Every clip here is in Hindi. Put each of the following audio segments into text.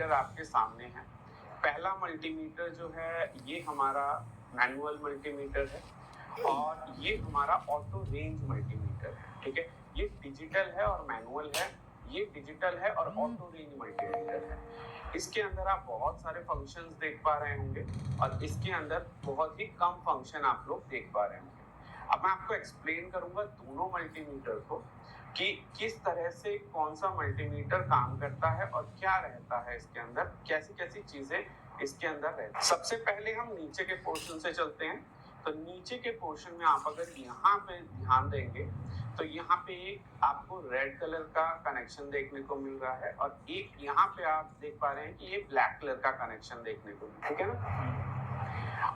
मल्टीमीटर आपके सामने है। पहला मल्टीमीटर जो है ये हमारा मैनुअल मल्टीमीटर है और ये हमारा ऑटो रेंज मल्टीमीटर है। ठीक है, ये डिजिटल है और मैनुअल है, ये डिजिटल है और ऑटो रेंज मल्टीमीटर है। इसके अंदर आप बहुत सारे फंक्शंस देख पा रहे होंगे और इसके अंदर बहुत ही कम फंक्शन आप लोग देख पा रहे होंगे। अब मैं आपको एक्सप्लेन करूंगा दोनों मल्टीमीटर को कि किस तरह से कौन सा मल्टीमीटर काम करता है और क्या रहता है इसके अंदर, कैसी कैसी चीजें इसके अंदर रहती है। सबसे पहले हम नीचे के पोर्शन से चलते हैं। तो नीचे के पोर्शन में आप अगर यहाँ पे ध्यान देंगे तो यहाँ पे एक आपको रेड कलर का कनेक्शन देखने को मिल रहा है और एक यहाँ पे आप देख पा रहे हैं कि ये ब्लैक कलर का कनेक्शन देखने को मिल रहा है। ठीक है ना,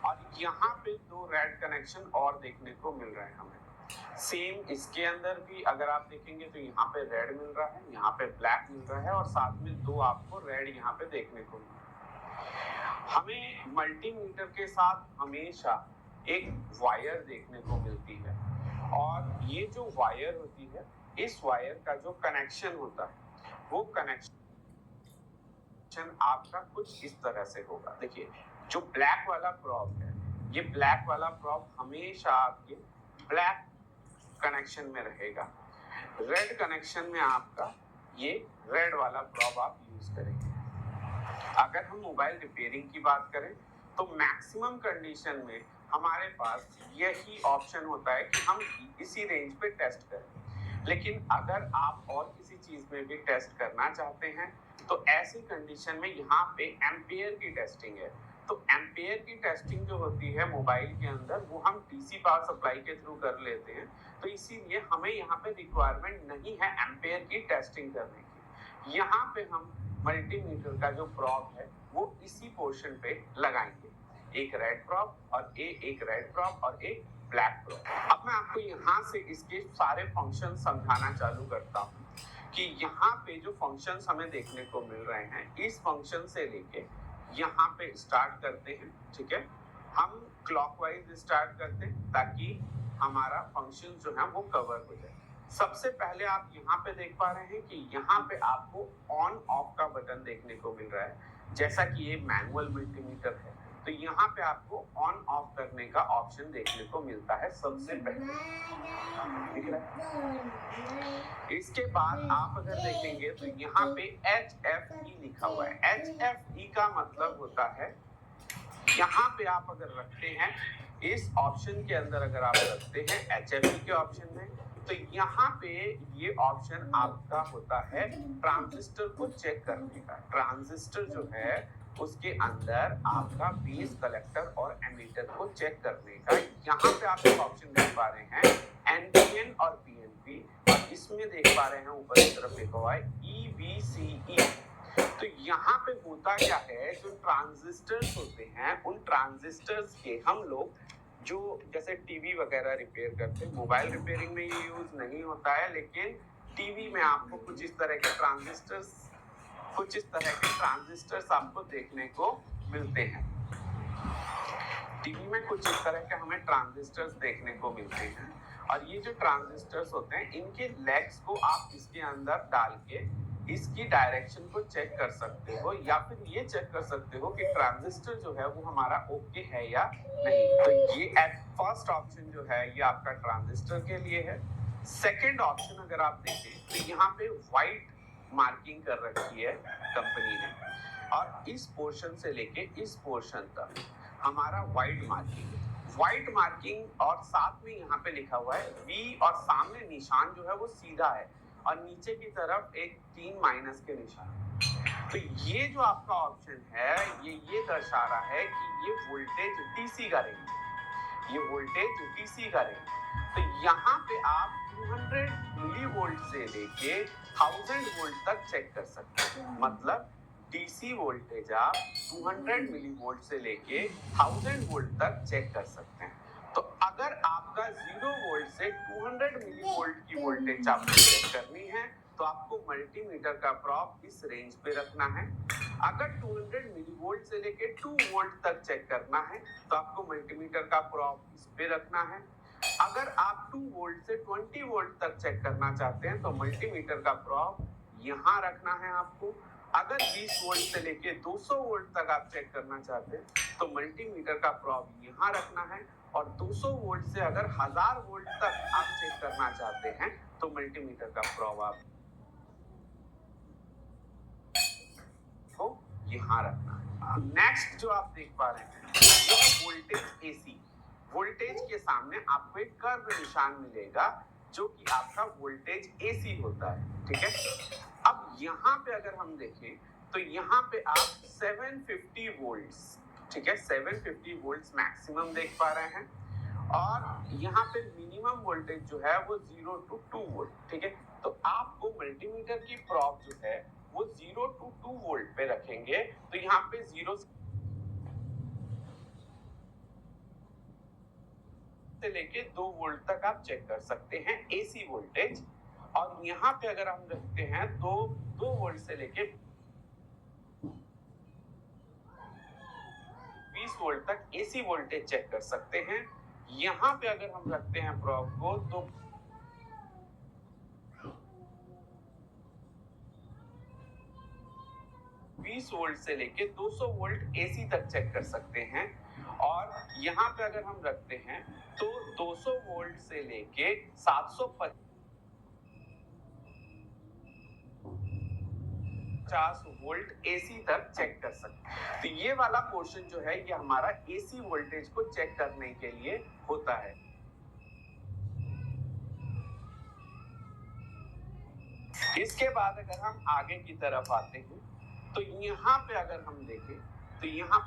और यहाँ पे दो रेड कनेक्शन और देखने को मिल रहे हैं हमें। सेम इसके अंदर भी अगर आप देखेंगे तो यहाँ पे रेड मिल रहा है, यहाँ पे ब्लैक मिल रहा है और साथ में दो आपको रेड यहाँ पे देखने को मिल रहा है। हमें मल्टीमीटर के साथ हमेशा एक वायर देखने को मिलती है और ये जो वायर होती है, इस वायर का जो कनेक्शन होता है वो कनेक्शन आपका कुछ इस तरह से होगा। देखिए, जो ब्लैक वाला प्रॉब है, ये ब्लैक वाला प्रॉब हमेशा आपके ब्लैक कनेक्शन में रहेगा। रेड कनेक्शन में आपका ये रेड वाला प्रॉब आप यूज करेंगे। अगर हम मोबाइल रिपेयरिंग की बात करें तो मैक्सिमम कंडीशन में हमारे पास यही ऑप्शन होता है कि हम इसी रेंज पे टेस्ट करें। लेकिन अगर आप और किसी चीज में भी टेस्ट करना चाहते हैं तो ऐसी कंडीशन में यहाँ पे एम्पियर की टेस्टिंग है। तो एम्पियर की टेस्टिंग जो होती है मोबाइल के अंदर वो हम डीसी पावर सप्लाई के थ्रू कर लेते हैं, तो इसीलिए हमें यहाँ पे रिक्वायरमेंट नहीं है एम्पियर की टेस्टिंग करने की। यहाँ पे हम मल्टीमीटर का जो प्रॉब है वो इसी पोर्शन पे लगाएंगे, एक रेड प्रॉब और एक रेड प्रॉब और एक ब्लैक प्रॉब। अब मैं आपको यहाँ से इसके सारे फंक्शन समझाना चालू करता हूँ कि यहाँ पे जो फंक्शंस हमें देखने को मिल रहे हैं, इस फंक्शन से लेके यहाँ पे स्टार्ट करते हैं। ठीक है, हम क्लॉकवाइज स्टार्ट करते हैं ताकि हमारा फंक्शन जो है वो कवर हो जाए। सबसे पहले आप यहाँ पे देख पा रहे हैं कि यहाँ पे आपको ऑन ऑफ का बटन देखने को मिल रहा है। जैसा कि ये मैनुअल मल्टीमीटर है तो यहाँ पे आपको ऑन ऑफ करने का ऑप्शन देखने को मिलता है सबसे पहले। दिख रहा है? इसके बाद आप अगर देखेंगे तो यहाँ पे HFE लिखा हुआ है। HFE का मतलब होता है, यहाँ पे आप अगर रखते हैं, इस ऑप्शन के अंदर अगर आप रखते हैं HFE के ऑप्शन में, तो यहाँ पे ये ऑप्शन आपका होता है ट्रांजिस्टर को चेक करने का। ट्रांजिस्टर जो है उसके अंदर आपका बेस कलेक्टर और एमीटर को चेक करने का। यहाँ पे आप एक ऑप्शन देख पा रहे हैं NPN और PNP, और इसमें देख पा रहे हैं ऊपर की तरफ लिखा हुआ है EBCE। तो यहाँ पे होता क्या है, जो ट्रांजिस्टर्स होते हैं उन ट्रांजिस्टर्स के हम लोग जो जैसे टीवी वगैरह रिपेयर करते हैं, मोबाइल रिपेयरिंग में ये यूज नहीं होता है, लेकिन टीवी में आपको कुछ इस तरह के ट्रांजिस्टर्स आपको देखने को मिलते हैं। टीवी में कुछ इस तरह के हमें ट्रांजिस्टर्स देखने को मिलते हैं और ये जो ट्रांजिस्टर्स होते हैं इनके लेग्स को आप इसके अंदर डाल के इसकी डायरेक्शन को चेक कर सकते हो, या फिर ये चेक कर सकते हो कि ट्रांजिस्टर जो है वो हमारा ओके है या नहीं। तो ये फर्स्ट ऑप्शन जो है ये आपका ट्रांजिस्टर के लिए है। सेकंड ऑप्शन अगर आप देखें तो यहाँ पे व्हाइट मार्किंग कर रखी है कंपनी ने, और इस पोर्शन से लेके इस पोर्शन तक हमारा व्हाइट मार्किंग और साथ में यहाँ पे लिखा हुआ है V, और सामने निशान जो है वो सीधा है और नीचे की तरफ एक 3 माइनस के निशान। तो ये जो आपका ऑप्शन है ये दर्शा रहा है कि ये वोल्टेज DC का रेंज है, ये वोल्टेज DC का रेंज। तो यहाँ पे आप 200 मिलीवोल्ट से लेके 1000 वोल्ट तक चेक कर सकते हैं। मतलब DC वोल्टेज आप 200 मिलीवोल्ट से लेके 1000 वोल्ट तक चेक कर सकते हैं। तो अगर आपका 0 वोल्ट से 200 मिलीवोल्ट की वोल्टेज आपको चेक करनी है तो आपको मल्टीमीटर का प्रॉब इस रेंज पे रखना है। अगर 200 मिलीवोल्ट से लेके 2 वोल्ट तक चेक करना है तो आपको मल्टीमीटर का प्रॉब इस पे रखना है। अगर आप 2 वोल्ट से 20 वोल्ट तक चेक करना चाहते हैं तो मल्टीमीटर का प्रॉब यहाँ रखना है आपको। अगर 20 वोल्ट से लेके 200 वोल्ट तक आप चेक करना चाहते हैं तो मल्टीमीटर का प्रोब यहाँ रखना है, और 200 वोल्ट से अगर 1000 वोल्ट तक आप चेक करना चाहते हैं तो मल्टीमीटर का प्रोब आप को यहाँ रखना है। नेक्स्ट जो आप देख पा रहे हैं वो है वोल्टेज एसी। वोल्टेज के सामने आपको एक कर्व निशान मिलेगा जो कि आपका वोल्टेज एसी होता है, ठीक है। अब यहाँ पे अगर हम देखें तो यहाँ पे आप 750 वोल्ट्स, ठीक है, 750 वोल्ट्स मैक्सिमम देख पा रहे हैं, और यहाँ पे मिनिमम वोल्टेज जो है वो 0 to 2 वोल्ट, ठीक है। तो आपको मल्टीमीटर की प्रोब जो है वो 0 to 2 वोल्ट पे रखेंगे, तो यहाँ पे 0 से लेके 2 वोल्ट तक आप चेक कर सकते हैं एसी वोल्टेज, और यहाँ पे अगर हम रखते हैं तो 2 वोल्ट से लेके 20 वोल्ट तक एसी वोल्टेज चेक कर सकते हैं। यहाँ पे अगर हम रखते हैं प्रोब को तो 20 वोल्ट से लेके 200 वोल्ट एसी तक चेक कर सकते हैं, और यहाँ पे अगर हम रखते हैं तो 200 वोल्ट से लेके 750 वोल्ट एसी तक चेक कर सकते हैं। तो ये वाला पोर्शन जो है ये हमारा एसी वोल्टेज को चेक करने के लिए होता है। इसके बाद अगर हम आगे की तरफ आते हैं तो यहाँ पे अगर हम देखें तो यहाँ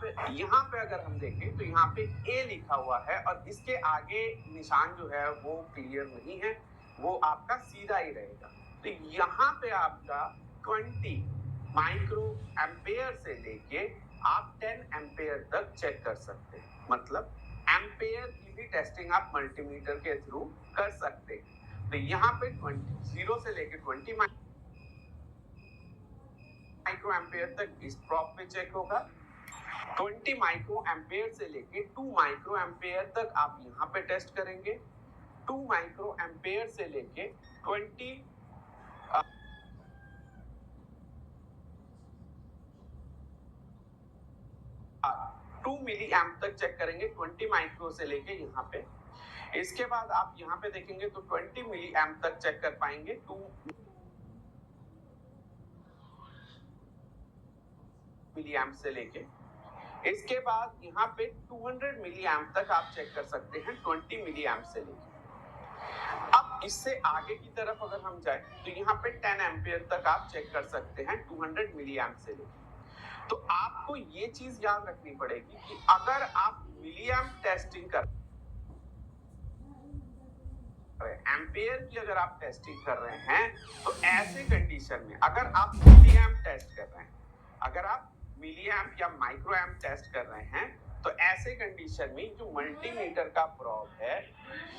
पे अगर हम देखें तो यहाँ पे ए लिखा हुआ है, और इसके आगे निशान जो है वो क्लियर नहीं है, वो आपका सीधा ही रहेगा। तो यहाँ पे आपका 20 माइक्रो एम्पेयर से लेके आप 10 एम्पेयर तक चेक कर सकते हैं। मतलब एम्पेयर की भी टेस्टिंग आप मल्टीमीटर के थ्रू कर सकते हैं। तो यहाँ पे 0 से लेके 20 माइक्रो एम्पेयर तक इस प्रोब पे चेक होगा। 20 माइक्रो एम्पेयर से लेके 2 माइक्रो एम्पेयर तक आप यहाँ पे टेस्ट करेंगे। 2 माइक्रो एम्पेयर से लेके 2 मिली एम्प तक चेक करेंगे 20 माइक्रो से लेके यहाँ पे। इसके बाद आप यहाँ पे देखेंगे तो 20 मिली एम्प तक चेक कर पाएंगे 2 मिली एम्प से लेके। इसके बाद यहाँ पे 200 मिली एम्प तक आप चेक कर सकते हैं 20 मिली एम्प से लेके। अब इससे आगे की तरफ अगर हम जाए तो यहाँ पे 10 एम्पियर तक आप चेक कर सकते हैं 200 मिली एम्प से लेके। तो आपको ये चीज याद रखनी पड़ेगी कि अगर आप मिली एम्प टेस्टिंग कर एम्पियर की अगर आप टेस्टिंग कर रहे हैं तो ऐसे कंडीशन में अगर आप मिली एम्प टेस्ट कर रहे हैं, अगर आप मिली एम्प या माइक्रो एम्प टेस्ट कर रहे हैं, तो ऐसे कंडीशन में जो मल्टीमीटर का प्रोब है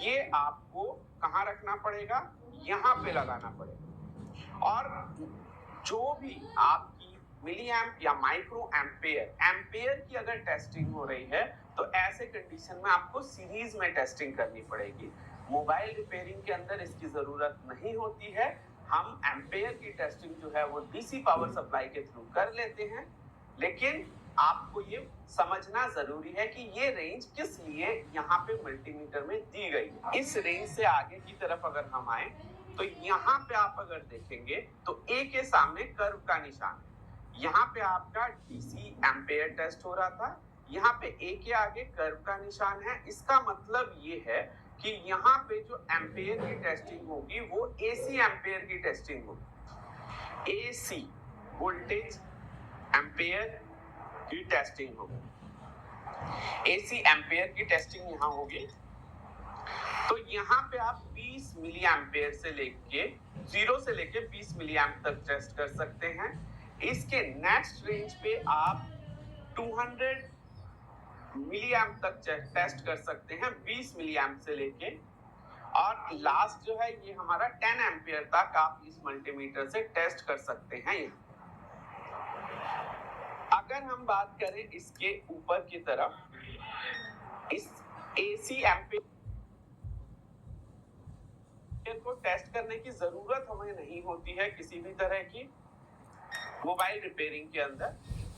ये आपको कहाँ रखना पड़ेगा, यहाँ पे लगाना पड़ेगा। और जो भी आपकी मिली एम्प या माइक्रो एम्पेयर की अगर टेस्टिंग हो रही है तो ऐसे कंडीशन में आपको सीरीज में टेस्टिंग करनी पड़ेगी। मोबाइल रिपेयरिंग के अंदर इसकी जरूरत नहीं होती है। हम एम्पेयर की टेस्टिंग जो है वो डीसी पावर सप्लाई के थ्रू कर लेते हैं, लेकिन आपको ये समझना जरूरी है कि ये रेंज किस लिए यहाँ पे मल्टीमीटर में दी गई है। इस रेंज से आगे की तरफ अगर हम आए तो यहाँ पे आप अगर देखेंगे तो ए के सामने कर्व का निशान है। यहाँ पे आपका डीसी एम्पेयर टेस्ट हो रहा था, यहाँ पे ए के आगे कर्व का निशान है। इसका मतलब ये है कि यहाँ पे जो एम्पेयर की टेस्टिंग होगी वो एसी एम्पेयर की टेस्टिंग होगी, एसी वोल्टेज एम्पेयर की टेस्टिंग होगी, एसी एम्पेयर की टेस्टिंग यहाँ होगी। तो यहाँ पे आप 20 मिली एम्पेयर से लेके 0 से लेके 20 मिली एम्प तक टेस्ट कर सकते हैं। इसके नेक्स्ट रेंज पे आप 200 मिली एम्प तक टेस्ट कर सकते हैं 20 मिली एम्प से लेके, और लास्ट जो है ये हमारा 10 एम्पियर तक आप इस मल्टीमीटर से टेस्ट कर सकते हैं। अगर हम बात करें इसके ऊपर की तरफ, इस एसी एम्पियर को टेस्ट करने की जरूरत हमें नहीं होती है किसी भी तरह की। मोबाइल रिपेयरिंग के अंदर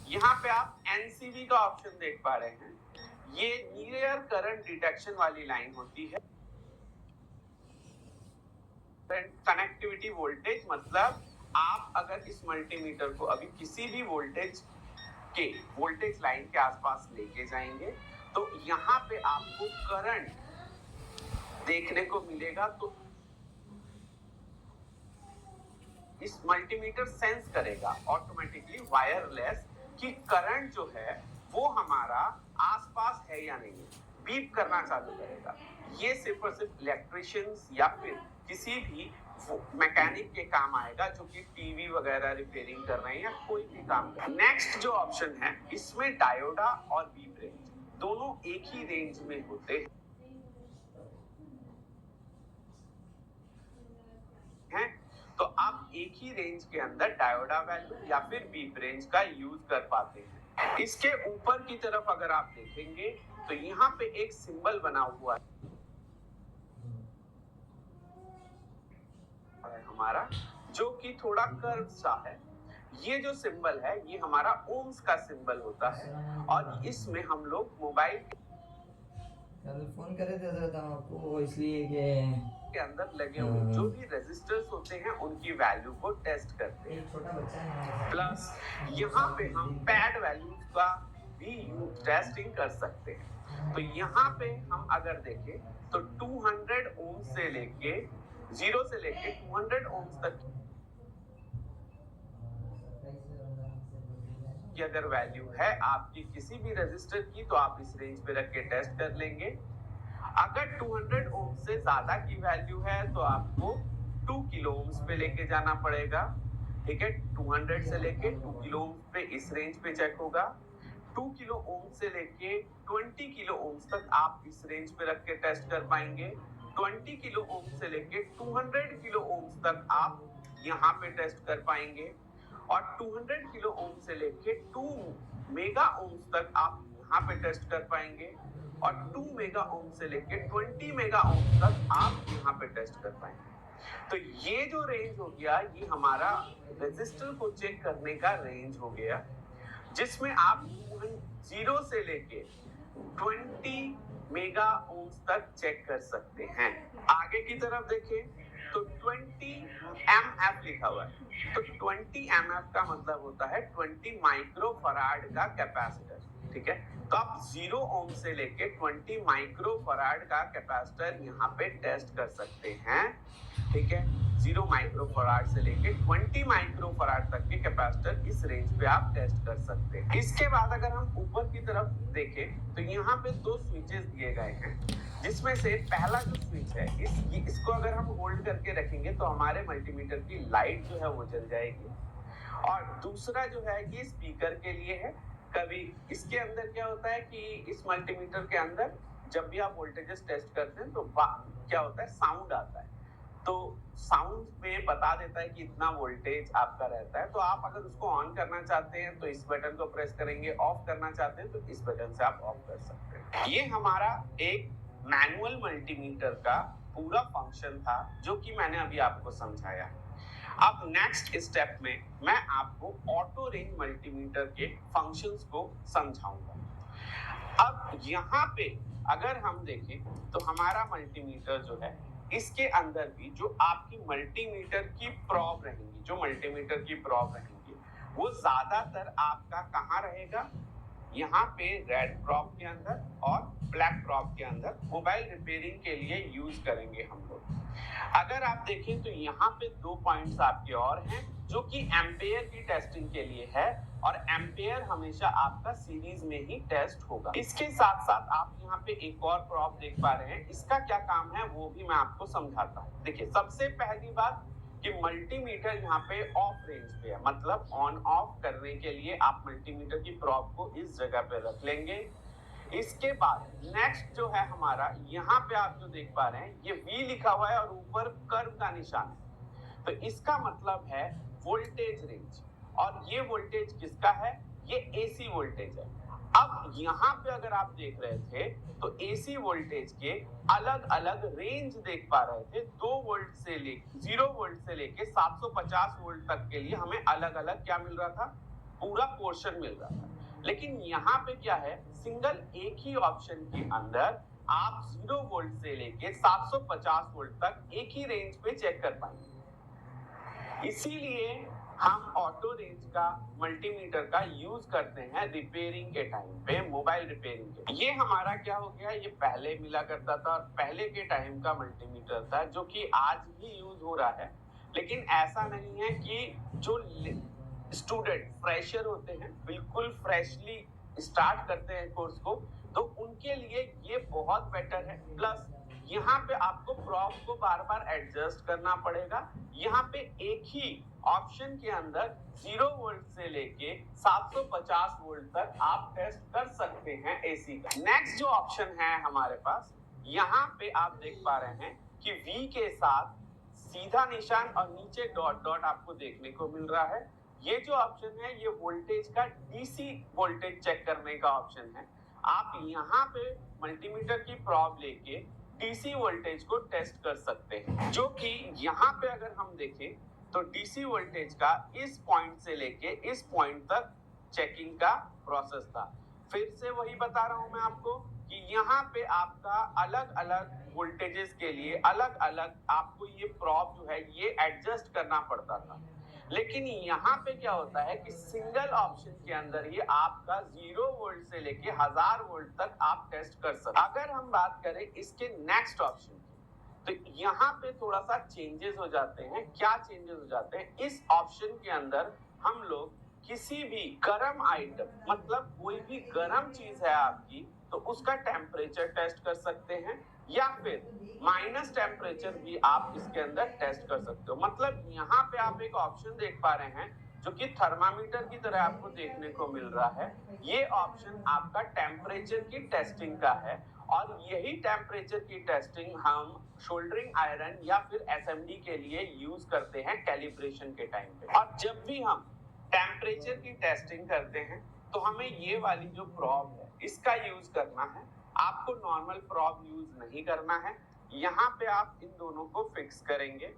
यहाँ पे आप एनसीवी का ऑप्शन देख पा रहे हैं। ये नियर करंट डिटेक्शन वाली लाइन होती है। कनेक्टिविटी वोल्टेज मतलब आप अगर इस मल्टीमीटर को अभी किसी भी वोल्टेज लाइन के आसपास लेके जाएंगे तो यहाँ पे आपको करंट देखने को मिलेगा। तो इस मल्टीमीटर सेंस करेगा ऑटोमेटिकली वायरलेस कि करंट जो है वो हमारा आसपास है या नहीं, बीप करना चालू करेगा। ये सिर्फ और सिर्फ इलेक्ट्रिशियंस या फिर किसी भी मैकेनिक के काम आएगा जो कि टीवी वगैरह रिपेयरिंग कर रहे हैं या कोई भी काम कर रहे हैं। नेक्स्ट जो ऑप्शन है इसमें डायोडा और बीप रेंज दोनों एक ही रेंज में होते हैं। तो आप एक ही रेंज के अंदर डायोडा वैल्यू या फिर बीप रेंज का यूज कर पाते हैं। इसके ऊपर की तरफ अगर आप देखेंगे तो यहाँ पे एक सिंबल बना हुआ है हमारा, जो कि थोड़ा कर्व सा है। ये जो सिंबल है ये हमारा ओम्स का सिंबल होता है और इसमें हम लोग मोबाइल कल फोन करे थे सर आपको, इसलिए के अंदर लगे हुए जो भी रेजिस्टर्स होते हैं उनकी वैल्यू को टेस्ट करते हैं। छोटा बच्चा है प्लस यहाँ पे हम पैड वैल्यूज का भी टेस्टिंग कर सकते हैं। तो यहाँ पे हम अगर देखें तो 200 ओम से लेके 0 से लेके 200 ओम्स तक की अगर वैल्यू है आपकी किसी भी रेजिस्टर की तो आप इस रेंज पे रख के टेस्ट कर लेंगे। अगर 200 ओम से ज्यादा की वैल्यू है तो आपको 2 किलो ओम्स पे लेके जाना पड़ेगा। ठीक है, 200 से लेके 2 किलो ओम्स पे इस रेंज पे चेक होगा। 2 किलो ओम से लेके 20 किलो ओम्स तक आप इस रेंज पे रख के टेस्ट कर पाएंगे। 20 किलो ओम से लेके 200 किलो ओम्स तक आप यहाँ पे टेस्ट कर पाएंगे और 200 किलो ओम से लेके 2 मेगा ओम्स तक आप यहाँ पे टेस्ट कर पाएंगे और 2 मेगा ओम से लेके 20 मेगा ओम तक आप यहाँ पे टेस्ट कर पाएंगे। तो ये जो रेंज हो गया ये हमारा रेजिस्टर को चेक करने का रेंज हो गया, जिसमें आप 0 से लेके 20 मेगा ओम्स तक चेक कर सकते हैं। आगे की तरफ देखें तो 20 mF लिखा हुआ है। तो 20 mF का मतलब होता है 20 माइक्रोफराड का कैपेसिटर। ठीक है, तो आप 0 ओम से लेके 20 माइक्रोफराड का कैपेसिटर यहाँ पे टेस्ट कर सकते हैं। ठीक है, 0 माइक्रोफराड से लेके 20 माइक्रोफराड तक के कैपेसिटर इस रेंज पे आप टेस्ट कर सकते हैं। इसके बाद अगर हम ऊपर की तरफ देखें तो यहाँ पे 2 स्विचेस दिए गए हैं, जिसमें से पहला जो स्विच है इसको अगर हम होल्ड करके रखेंगे तो हमारे मल्टीमीटर की लाइट जो है वो जल जाएगी। और दूसरा जो है ये स्पीकर के लिए है। कभी इसके अंदर क्या होता है कि इस मल्टीमीटर के अंदर जब भी आप वोल्टेजेस टेस्ट करते हैं तो क्या होता है, साउंड आता है। तो साउंड में बता देता है कि इतना वोल्टेज आपका रहता है। तो आप अगर उसको ऑन करना चाहते हैं तो इस बटन को प्रेस करेंगे, ऑफ करना चाहते हैं तो इस बटन से आप ऑफ कर सकते हैं। ये हमारा एक मैनुअल मल्टीमीटर का पूरा फंक्शन था जो कि मैंने अभी आपको समझाया। अब नेक्स्ट स्टेप में मैं आपको ऑटो रेंज मल्टीमीटर के फंक्शंस को समझाऊंगा। अब यहाँ पे अगर हम देखें तो हमारा मल्टीमीटर जो है इसके अंदर भी जो आपकी मल्टीमीटर की प्रोब रहेंगी, जो मल्टीमीटर की प्रोब रहेंगी वो ज्यादातर आपका कहाँ रहेगा, यहाँ पे रेड प्रोब के अंदर और ब्लैक प्रोब के अंदर मोबाइल रिपेयरिंग के लिए यूज करेंगे हम लोग। अगर आप देखें तो यहाँ पे 2 पॉइंट्स आपके और हैं जो कि एम्पेयर की टेस्टिंग के लिए है और एम्पेयर हमेशा आपका सीरीज में ही टेस्ट होगा। इसके साथ साथ आप यहाँ पे एक और प्रोब देख पा रहे हैं, इसका क्या काम है वो भी मैं आपको समझाता हूँ। देखिए, सबसे पहली बात कि मल्टीमीटर यहाँ पे ऑफ रेंज पे है, मतलब ऑन ऑफ करने के लिए आप मल्टीमीटर की प्रोब को इस जगह पे रख लेंगे। इसके बाद नेक्स्ट जो है हमारा, यहाँ पे आप जो देख पा रहे हैं ये V लिखा हुआ है और ऊपर कर्व का निशान है, तो इसका मतलब है वोल्टेज रेंज। और ये वोल्टेज किसका है, ये AC वोल्टेज है। अब यहाँ पे अगर आप देख रहे थे तो एसी वोल्टेज के अलग अलग रेंज देख पा रहे थे। 2 वोल्ट से लेके 0 वोल्ट से लेके 750 वोल्ट तक के लिए हमें अलग अलग क्या मिल रहा था, पूरा पोर्शन मिल रहा था। लेकिन यहाँ पे क्या है, सिंगल एक ही ऑप्शन के अंदर आप 0 वोल्ट से लेके 750 वोल्ट तक एक ही रेंज पे चेक कर पाएंगे। इसीलिए हम ऑटो रेंज का मल्टीमीटर का यूज करते हैं रिपेयरिंग के टाइम पे, मोबाइल रिपेयरिंग के। ये हमारा क्या हो गया, ये पहले मिला करता था और पहले के टाइम का मल्टीमीटर था जो कि आज भी यूज हो रहा है। लेकिन ऐसा नहीं है कि जो स्टूडेंट फ्रेशर होते हैं, बिल्कुल फ्रेशली स्टार्ट करते हैं कोर्स को, तो उनके लिए ये बहुत बेटर है। प्लस यहाँ पे आपको प्रॉब को बार बार एडजस्ट करना पड़ेगा। यहाँ पे एक ही ऑप्शन के अंदर 0 वोल्ट से लेके 750 वोल्ट तक आप टेस्ट कर सकते हैं एसी का। नेक्स्ट जो ऑप्शन है हमारे पास, यहाँ पे आप देख पा रहे हैं कि V के साथ सीधा निशान और नीचे डॉट डॉट आपको देखने को मिल रहा है। ये जो ऑप्शन है ये वोल्टेज का डीसी वोल्टेज चेक करने का ऑप्शन है। आप यहाँ पे मल्टीमीटर की प्रॉब लेके डीसी वोल्टेज को टेस्ट कर सकते हैं, जो कि यहाँ पे अगर हम देखें तो डीसी वोल्टेज का इस पॉइंट से लेके इस पॉइंट तक चेकिंग का प्रोसेस था। फिर से वही बता रहा हूं मैं आपको कि यहाँ पे आपका अलग अलग वोल्टेजेस के लिए अलग अलग आपको ये प्रॉब जो है ये एडजस्ट करना पड़ता था। लेकिन यहाँ पे क्या होता है कि सिंगल ऑप्शन के अंदर ही आपका 0 वोल्ट से लेके 1000 वोल्ट तक आप टेस्ट कर सकते। अगर हम बात करें इसके नेक्स्ट ऑप्शन की, तो यहाँ पे थोड़ा सा चेंजेस हो जाते हैं। क्या चेंजेस हो जाते हैं, इस ऑप्शन के अंदर हम लोग किसी भी गर्म आइटम, मतलब कोई भी गर्म चीज है आपकी, तो उसका टेम्परेचर टेस्ट कर सकते हैं, या फिर माइनस टेम्परेचर भी आप इसके अंदर टेस्ट कर सकते हो। मतलब यहाँ पे आप एक ऑप्शन देख पा रहे हैं जो कि थर्मामीटर की तरह आपको देखने को मिल रहा है। ये ऑप्शन आपका टेम्परेचर की टेस्टिंग का है, और यही टेम्परेचर की टेस्टिंग हम शोल्डरिंग आयरन या फिर एसएमडी के लिए यूज करते हैं कैलिब्रेशन के टाइम पे। और जब भी हम टेम्परेचर की टेस्टिंग करते हैं तो हमें ये वाली जो प्रॉब है इसका यूज करना है। आपको नॉर्मल प्रॉब यूज नहीं करना है। यहाँ पे आप इन दोनों को फिक्स करेंगे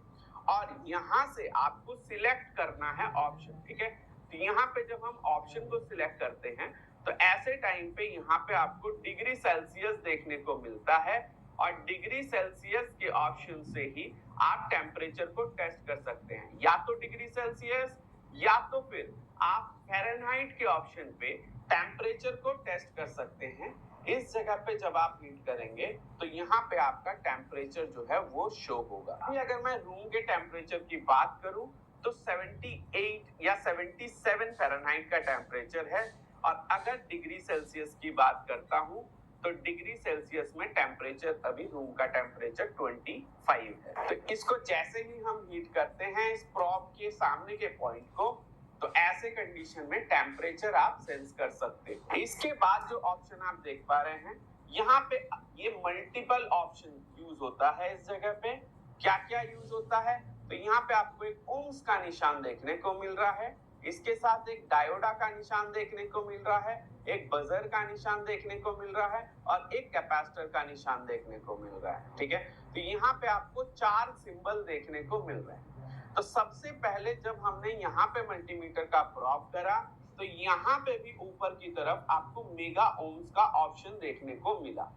और यहाँ से आपको सिलेक्ट करना है ऑप्शन, ठीक है। तो यहाँ पे जब हम ऑप्शन को सिलेक्ट करते हैं तो ऐसे टाइम पे यहाँ पे आपको डिग्री सेल्सियस देखने को मिलता है, और डिग्री सेल्सियस के ऑप्शन से ही आप टेम्परेचर को टेस्ट कर सकते हैं। या तो डिग्री सेल्सियस या तो फिर आप फ़ारेनहाइट के ऑप्शन पे टेम्परेचर को टेस्ट कर सकते हैं। इस जगह पे जब आप हीट करेंगे तो यहाँ पे आपका टेम्परेचर जो है वो शो होगा। अगर मैं रूम के टेम्परेचर की बात करूं तो 78 या 77 फ़ारेनहाइट का टेम्परेचर है, और अगर डिग्री सेल्सियस की बात करता हूं तो डिग्री सेल्सियस में टेम्परेचर अभी रूम का टेम्परेचर 25 है। तो इसको जैसे ही हम हीट करते हैं इस प्रॉब के सामने के पॉइंट को, तो ऐसे कंडीशन में टेम्परेचर आप सेंस कर सकते हैं। इसके बाद जो ऑप्शन आप देख पा रहे हैं, यहाँ पे ये मल्टीपल ऑप्शन यूज होता है। इस जगह पे क्या क्या यूज होता है, तो यहाँ पे आपको एक ओम्स का निशान देखने को मिल रहा है, इसके साथ एक डायोडा का निशान देखने को मिल रहा है, एक बजर का निशान देखने को मिल रहा है, और एक कैपेसिटर का निशान देखने को मिल रहा है, ठीक है। तो यहाँ पे आपको 4 सिंबल देखने को मिल रहे हैं। तो सबसे पहले जब हमने यहाँ पे मल्टीमीटर का प्रॉब करा तो यहाँ पे भी ऊपर की तरफ आपको मेगा ओम्स का ऑप्शन देखने को मिला।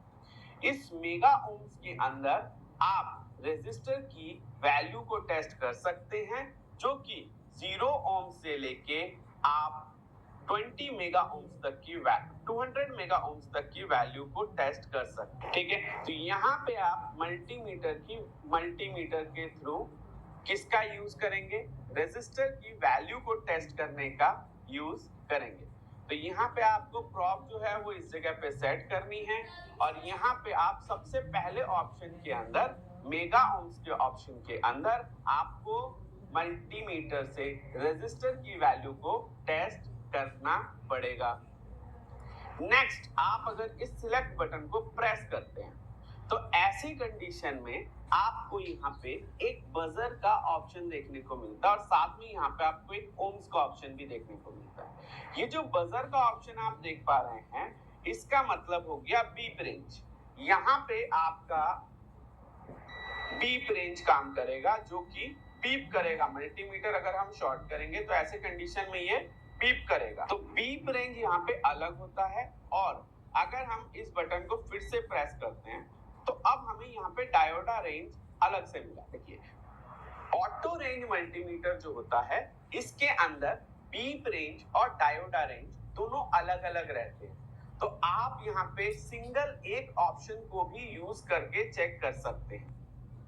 इस मेगा ओम्स के अंदर आप रेजिस्टर की वैल्यू को टेस्ट कर सकते हैं, जो कि 0 ओम से लेके आप 20 मेगा ओम्स तक की 200 मेगा ओम्स तक की वैल्यू को टेस्ट कर सकते हैं, ठीक है। तो यहाँ पे आप मल्टीमीटर के थ्रू किसका यूज करेंगे, रेजिस्टर की वैल्यू को टेस्ट करने का यूज करेंगे। तो यहाँ पे आपको प्रॉब जो है वो इस जगह पे सेट करनी है, और यहाँ पे आप सबसे पहले ऑप्शन के अंदर मेगा ओम्स के ऑप्शन के अंदर आपको मल्टीमीटर से रेजिस्टर की वैल्यू को टेस्ट करना पड़ेगा। नेक्स्ट, आप अगर इस सिलेक्ट बटन को प्रेस करते हैं तो ऐसी कंडीशन में आपको यहाँ पे एक बजर का ऑप्शन देखने को मिलता है और साथ में यहाँ पे आपको एक ओम्स का ऑप्शन भी देखने को मिलता है। ये जो बजर का ऑप्शन आप देख पा रहे हैं, इसका मतलब हो गया बीप रेंज। यहाँ पे आपका बीप रेंज काम करेगा, जो कि बीप करेगा। मल्टीमीटर अगर हम शॉर्ट करेंगे तो ऐसे कंडीशन में ये बीप करेगा। तो बीप रेंज यहाँ पे अलग होता है। और अगर हम इस बटन को फिर से प्रेस करते हैं तो अब हमें यहाँ पे डायोडा रेंज अलग से मिला। देखिए, ऑटो रेंज मल्टीमीटर जो होता है, इसके अंदर बीप रेंज और डायोडा रेंज दोनों अलग अलग रहते हैं। तो आप यहाँ पे सिंगल एक ऑप्शन को भी यूज करके चेक कर सकते हैं।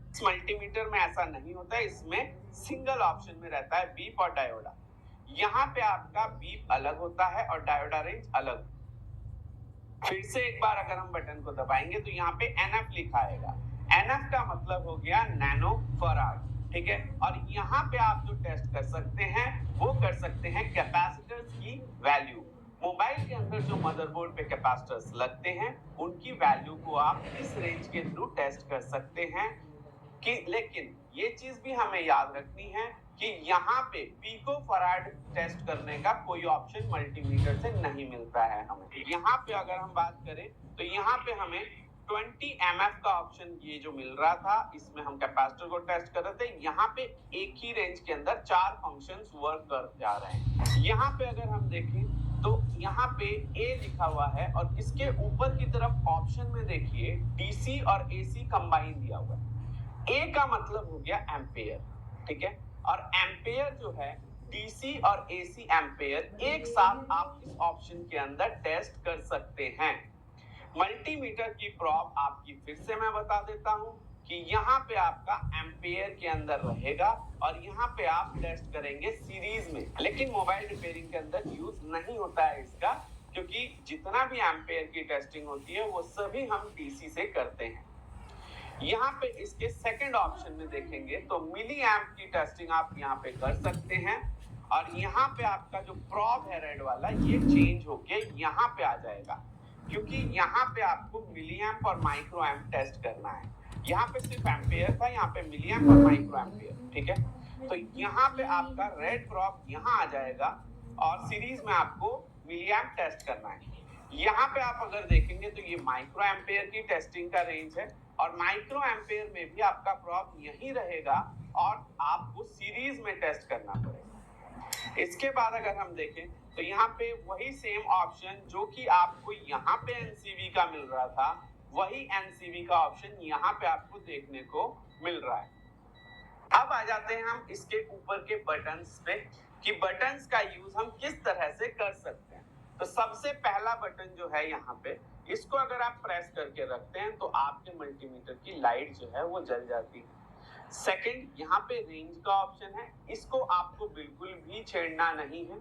इस मल्टीमीटर में ऐसा नहीं होता है, इसमें सिंगल ऑप्शन में रहता है बीप और डायोडा। यहाँ पे आपका बीप अलग होता है और डायोडा रेंज अलग। फिर से एक बार अगर हम बटन को दबाएंगे तो यहाँ पे NF लिखा आएगा। NF का मतलब हो गया नैनो फराड, ठीक है। और यहाँ पे आप जो टेस्ट कर सकते हैं वो कर सकते हैं कैपेसिटर्स की वैल्यू। मोबाइल के अंदर जो मदरबोर्ड पे कैपेसिटर्स लगते हैं उनकी वैल्यू को आप इस रेंज के थ्रू टेस्ट कर सकते हैं। कि लेकिन ये चीज भी हमें याद रखनी है कि यहाँ पे पिको फराड टेस्ट करने का कोई ऑप्शन मल्टीमीटर से नहीं मिलता है हमें। यहाँ पे अगर हम बात करें तो यहाँ पे हमें 20 mF का ऑप्शन ये जो मिल रहा था, इसमें हम कैपेसिटर को टेस्ट कर रहे थे। यहाँ पे एक ही रेंज के अंदर 4 फंक्शंस वर्क कर जा रहे हैं। यहाँ पे अगर हम देखें तो यहाँ पे A लिखा हुआ है और इसके ऊपर की तरफ ऑप्शन में देखिए DC और AC कंबाइन दिया हुआ है। A का मतलब हो गया एम्पेयर, ठीक है। और एम्पेयर जो है DC और AC एम्पेयर एक साथ आप इस ऑप्शन के अंदर टेस्ट कर सकते हैं। मल्टीमीटर की प्रॉब आपकी फिर से मैं बता देता हूं कि यहाँ पे आपका एम्पेयर के अंदर रहेगा और यहाँ पे आप टेस्ट करेंगे सीरीज में। लेकिन मोबाइल रिपेयरिंग के अंदर यूज नहीं होता है इसका, क्योंकि जितना भी एम्पेयर की टेस्टिंग होती है वो सभी हम DC से करते हैं। यहाँ पे इसके सेकंड ऑप्शन में देखेंगे तो मिली एम्प की टेस्टिंग आप यहाँ पे कर सकते हैं। और यहाँ पे आपका जो प्रॉब है रेड वाला, ये चेंज होके यहाँ पे आ जाएगा, क्योंकि यहाँ पे आपको मिली एम्प और माइक्रो एम्प टेस्ट करना है। यहाँ पे सिर्फ एम्पेयर था, यहाँ पे मिली एम्प और माइक्रो एम्पेयर, ठीक है। तो यहाँ पे आपका रेड प्रॉब यहाँ आ जाएगा और सीरीज में आपको मिली एम्प टेस्ट करना है। यहाँ पे आप अगर देखेंगे तो ये माइक्रो एम्पेयर की टेस्टिंग का रेंज है और माइक्रो एम्पेयर में भी आपका प्रॉब यही रहेगा और आपको सीरीज में टेस्ट करना पड़ेगा। इसके बाद अगर हम देखें तो यहाँ पे वही सेम ऑप्शन जो कि आपको यहाँ पे NCV का मिल रहा था, वही NCV का ऑप्शन यहाँ पे आपको देखने को मिल रहा है। अब आ जाते हैं हम इसके ऊपर के बटन्स पे कि बटन्स का यूज हम किस तरह से कर सकते हैं। तो सबसे पहला बटन जो है यहाँ पे, इसको अगर आप प्रेस करके रखते हैं तो आपके मल्टीमीटर की लाइट जो है वो जल जाती है। सेकंड, यहाँ पे रेंज का ऑप्शन है, इसको आपको बिल्कुल भी छेड़ना नहीं है,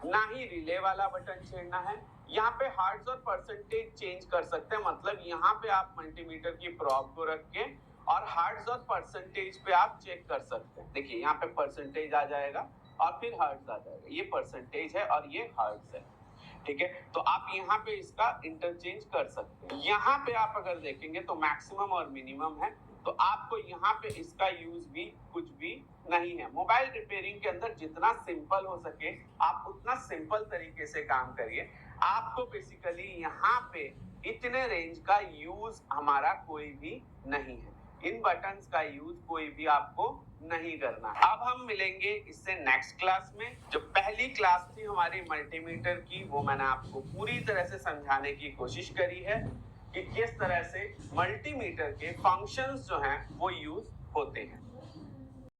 ना ही रिले वाला बटन छेड़ना है। यहाँ पे हर्ट्ज और परसेंटेज चेंज कर सकते हैं, मतलब यहाँ पे आप मल्टीमीटर की प्रॉब को रख के और हर्ट्ज और परसेंटेज पे आप चेक कर सकते हैं। देखिए यहाँ पे परसेंटेज आ जाएगा और फिर हर्ट्ज आ जाएगा। ये परसेंटेज है और ये हर्ट्ज है, ठीक है। तो आप यहाँ पे इसका इंटरचेंज कर सकते हैं। यहाँ पे आप अगर देखेंगे तो मैक्सिमम और मिनिमम है, तो आपको यहाँ पे इसका यूज भी कुछ भी नहीं है। मोबाइल रिपेयरिंग के अंदर जितना सिंपल हो सके आप उतना सिंपल तरीके से काम करिए। आपको बेसिकली यहाँ पे इतने रेंज का यूज हमारा कोई भी नहीं है, इन बटन्स का यूज कोई भी आपको नहीं करना। अब हम मिलेंगे इससे नेक्स्ट क्लास में। जो पहली क्लास थी हमारी मल्टीमीटर की, वो मैंने आपको पूरी तरह से समझाने की कोशिश करी है कि किस तरह से मल्टीमीटर के फंक्शंस जो हैं वो यूज होते हैं।